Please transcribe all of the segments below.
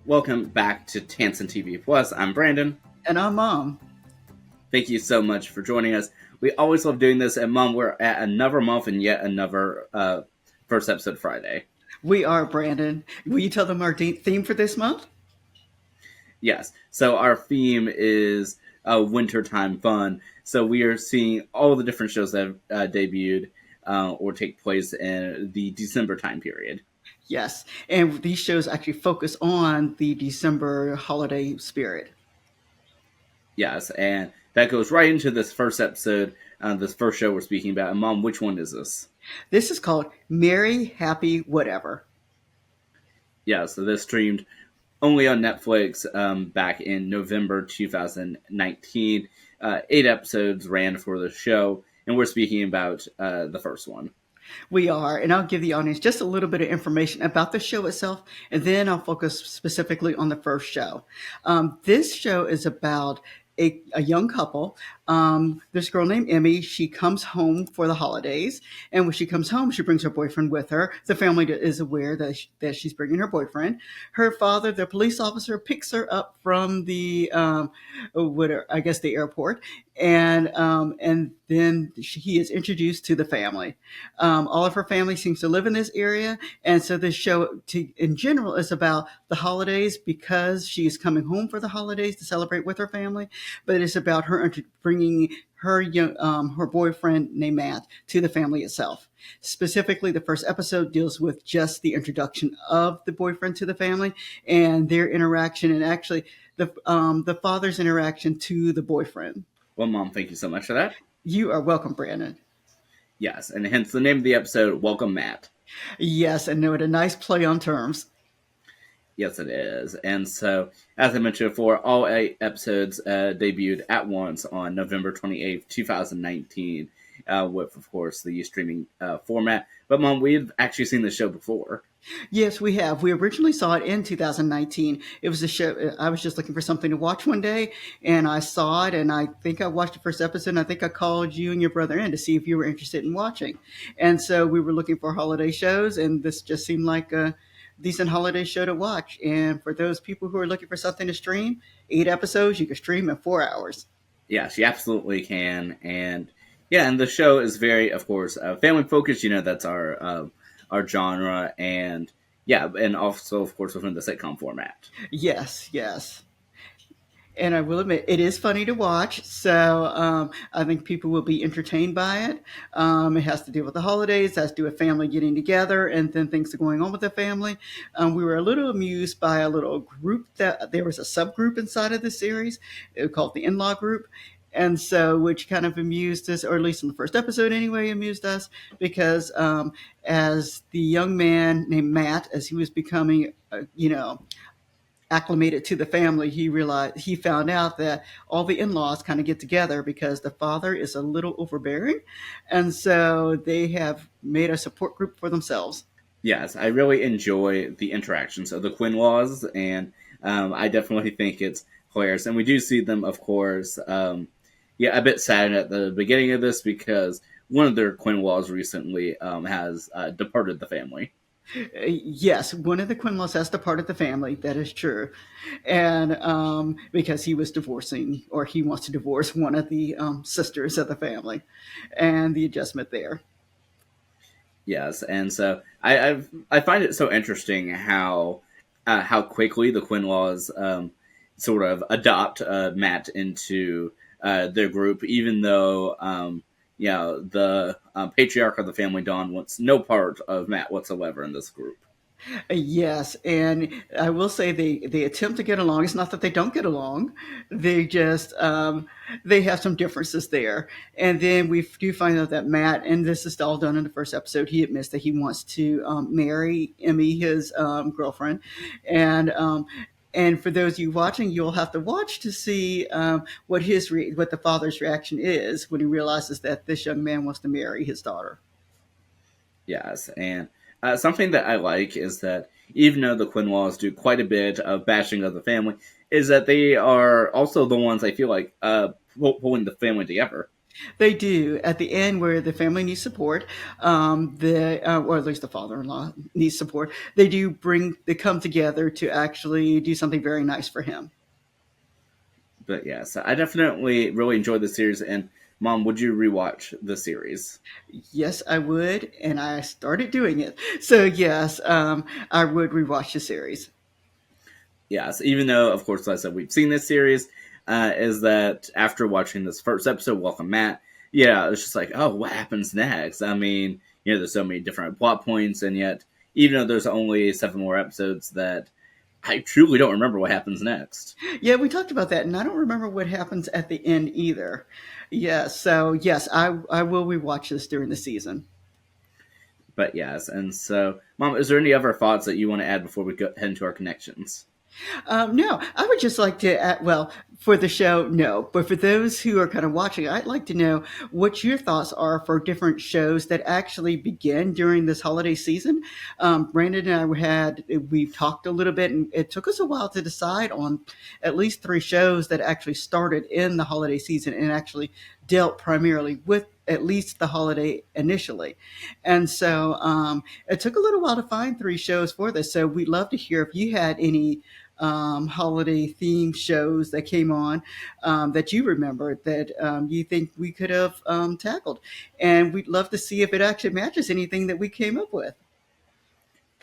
Welcome back to Tansson TV Plus. I'm Brandon. And I'm Mom. Thank you so much for joining us. We always love doing this, and Mom, we're at another month and yet another first episode Friday. We are Brandon. Will you tell them our theme for this month? Yes. So our theme is wintertime fun. So we are seeing all the different shows that have debuted or take place in the December time period. Yes. And these shows actually focus on the December holiday spirit. Yes, and that goes right into this first episode, this first show we're speaking about. And Mom, which one is this? This is called Merry Happy Whatever. Yeah, so this streamed only on Netflix back in November 2019. 8 episodes ran for the show, and we're speaking about the first one. We are, and I'll give the audience just a little bit of information about the show itself, and then I'll focus specifically on the first show. This show is about a young couple. This girl named Emmy, she comes home for the holidays, and when she comes home, she brings her boyfriend with her. The family is aware that she's bringing her boyfriend. Her father, the police officer, picks her up from the the airport, and then he is introduced to the family. All of her family seems to live in this area, and so this show, in general, is about the holidays because she is coming home for the holidays to celebrate with her family. But it's about her bringing her boyfriend named Matt to the family itself. Specifically, the first episode deals with just the introduction of the boyfriend to the family and their interaction, and actually the father's interaction to the boyfriend. Well, Mom, thank you so much for that. You are welcome, Brandon. Yes, and hence the name of the episode, Welcome Matt. Yes, and what a nice play on terms. Yes, it is. And so, as I mentioned before, all 8 episodes debuted at once on November 28th, 2019, with, of course, the streaming format. But, Mom, we've actually seen the show before. Yes, we have. We originally saw it in 2019. It was a show. I was just looking for something to watch one day, and I saw it, and I think I watched the first episode, and I think I called you and your brother in to see if you were interested in watching. And so we were looking for holiday shows, and this just seemed like a decent holiday show to watch. And for those people who are looking for something to stream, 8 episodes you can stream in 4 hours. Yeah, she absolutely can. And, yeah, and the show is very, of course, family focused. You know, that's our genre, and yeah, and also, of course, within the sitcom format. Yes, yes. And I will admit, it is funny to watch. So I think people will be entertained by it. It has to do with the holidays, it has to do with family getting together, and then things are going on with the family. We were a little amused by a little group that there was a subgroup inside of the series called the in-law group. And so, which kind of amused us, or at least in the first episode anyway, amused us because as the young man named Matt, as he was becoming, acclimated to the family, he found out that all the in-laws kind of get together because the father is a little overbearing, and so they have made a support group for themselves. Yes, I really enjoy the interactions of the Quinlaws, and I definitely think it's hilarious. And we do see them, of course, a bit sad at the beginning of this because one of their Quinlaws recently has departed the family. Yes, one of the Quinlaws has departed the family. That is true, and because he was divorcing, or he wants to divorce one of the sisters of the family, and the adjustment there. Yes, and so I find it so interesting how quickly the Quinlaws sort of adopt Matt into their group, even though the patriarch of the family, Don, wants no part of Matt whatsoever in this group. Yes, and I will say they attempt to get along. It's not that they don't get along; they just they have some differences there. And then we do find out that Matt, and this is all done in the first episode, he admits that he wants to marry Emmy, his girlfriend, and. And for those of you watching, you'll have to watch to see what what the father's reaction is when he realizes that this young man wants to marry his daughter. Yes, and something that I like is that even though the Quinlaws do quite a bit of bashing of the family, is that they are also the ones I feel like pulling the family together. They do at the end where the family needs support, or at least the father-in-law needs support. They come together to actually do something very nice for him. But yeah, so I definitely really enjoyed the series. And Mom, would you rewatch the series? Yes, I would, and I started doing it. So yes, I would rewatch the series. Yes, even though, of course, like I said, we've seen this series, is that after watching this first episode, Welcome Matt, yeah, it's just like, oh, what happens next? I mean, there's so many different plot points, and yet, even though there's only 7 more episodes, that I truly don't remember what happens next. Yeah, we talked about that, and I don't remember what happens at the end either. Yes, so yes, I will rewatch this during the season. But yes, and so, Mom, is there any other thoughts that you want to add before we head into our connections? No, I would just like to, well, for the show, no. But for those who are kind of watching, I'd like to know what your thoughts are for different shows that actually begin during this holiday season. Brandon and we've talked a little bit, and it took us a while to decide on at least 3 shows that actually started in the holiday season and actually dealt primarily with at least the holiday initially. And so it took a little while to find 3 shows for this. So we'd love to hear if you had any holiday themed shows that came on that you remember that you think we could have tackled. And we'd love to see if it actually matches anything that we came up with.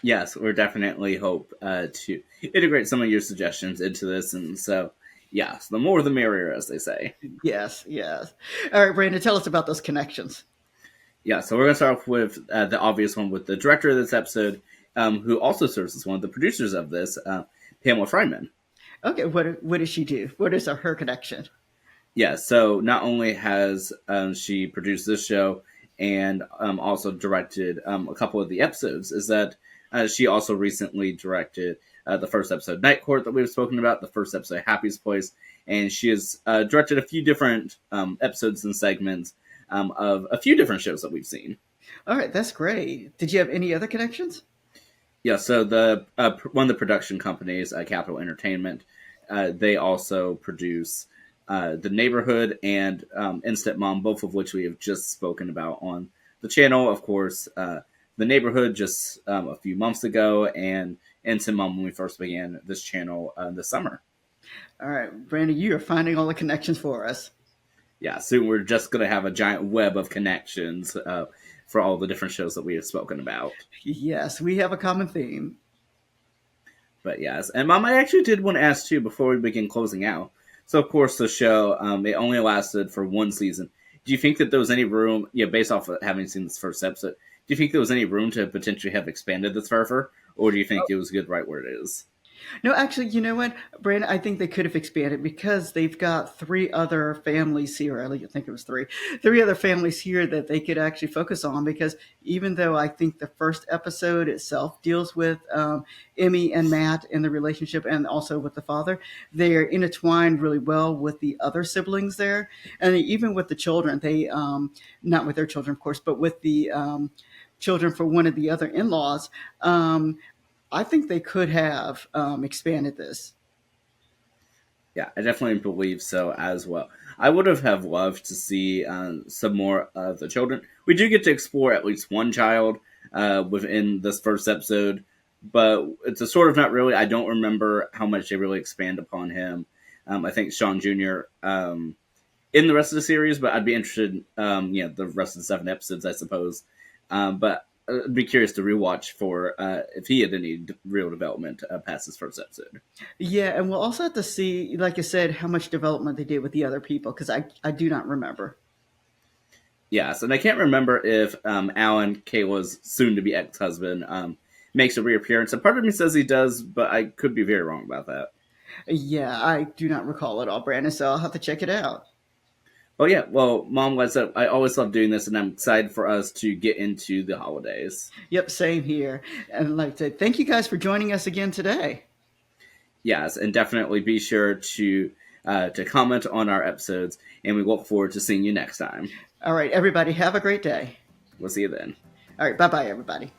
Yes, we're definitely hope to integrate some of your suggestions into this, and so yes, the more the merrier, as they say. Yes, yes. All right, Brandon, tell us about those connections. Yeah, so we're going to start off with the obvious one with the director of this episode, who also serves as one of the producers of this, Pamela Fryman. Okay, what does she do? What is her connection? Yeah, so not only has she produced this show and also directed a couple of the episodes, is that she also recently directed the first episode, Night Court, that we've spoken about, the first episode, Happy's Place, and she has directed a few different episodes and segments of a few different shows that we've seen. All right, that's great. Did you have any other connections? Yeah, so the one of the production companies, Capital Entertainment, they also produce The Neighborhood and Instant Mom, both of which we have just spoken about on the channel. Of course, The Neighborhood just a few months ago, and Instant Mom when we first began this channel this summer. All right, Brandon, you are finding all the connections for us. Yeah, soon we're just going to have a giant web of connections for all the different shows that we have spoken about. Yes, we have a common theme. But yes, and Mom, I actually did want to ask too before we begin closing out. So of course the show it only lasted for one season. Do you think that there was any room, based off of having seen this first episode, do you think there was any room to potentially have expanded this further, or do you think it was good right where it is? No, actually, you know what, Brandon? I think they could have expanded because they've got 3 other families here. I think it was 3 other families here that they could actually focus on. Because even though I think the first episode itself deals with Emmy and Matt and the relationship, and also with the father, they are intertwined really well with the other siblings there, and even with the children. They not with their children, of course, but with the children for one of the other in-laws. I think they could have expanded this. Yeah, I definitely believe so as well. I would have loved to see some more of the children. We do get to explore at least one child within this first episode, but it's a sort of not really. I don't remember how much they really expand upon him. I think Sean Jr. In the rest of the series, but I'd be interested, the rest of the 7 episodes, I suppose. But I'd be curious to rewatch for if he had any real development past his first episode. Yeah, and we'll also have to see, like I said, how much development they did with the other people because I do not remember. Yes, and I can't remember if Alan, Kayla's soon-to-be ex-husband, makes a reappearance. And part of me says he does, but I could be very wrong about that. Yeah, I do not recall it all, Brandon, so I'll have to check it out. Oh yeah, well, Mom, like I said, I always love doing this, and I'm excited for us to get into the holidays. Yep, same here. And I'd like to thank you guys for joining us again today. Yes, and definitely be sure to comment on our episodes, and we look forward to seeing you next time. All right, everybody, have a great day. We'll see you then. All right, bye bye, everybody.